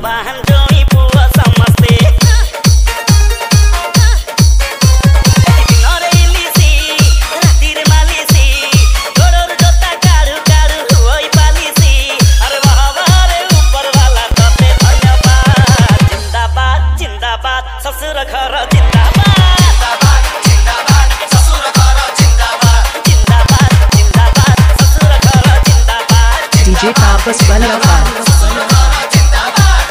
भाग्यवान जोई पुआ समस्ते ससुर घर जिंदाबाद जिंदाबाद ससुर घर जिंदाबाद जिंदाबाद जिंदाबाद ससुर घर जिंदाबाद DJ Tapas Balafan ससुर घर जिंदाबाद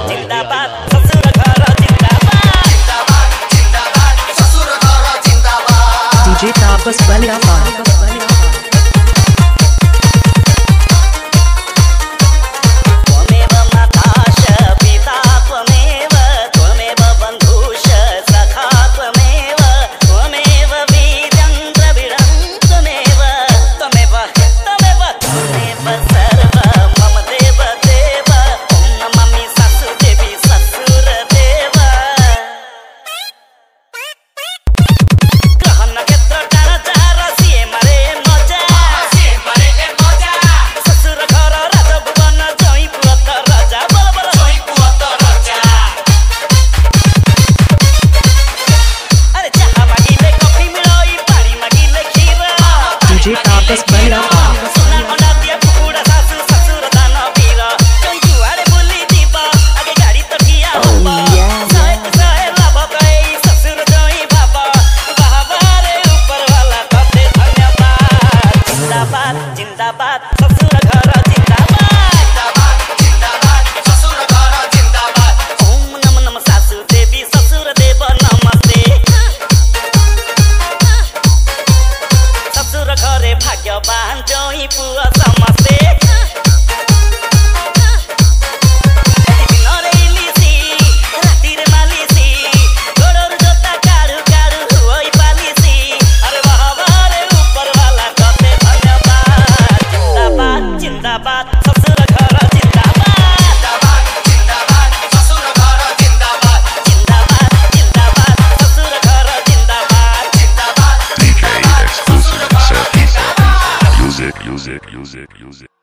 जिंदाबाद ससुर घर जिंदाबाद जिंदाबाद जिंदाबाद ससुर घर जिंदाबाद DJ Tapas Balafan DJ Tapas Balafan जिंदाबाद ससुर घर जिंदाबाद जिंदाबाद ससुर घर जिंदाबाद ओम नमः नमः सासु देवी ससुर देव नमस्ते ससुर घरे भाग्यवान जोई पुआ समस्ते जिंदाबाद ससुर घर जिंदाबाद जिंदाबाद जिंदाबाद ससुर घर जिंदाबाद जिंदाबाद जिंदाबाद ससुर घर जिंदाबाद जिंदाबाद DJ exclusive Surfisa. Music.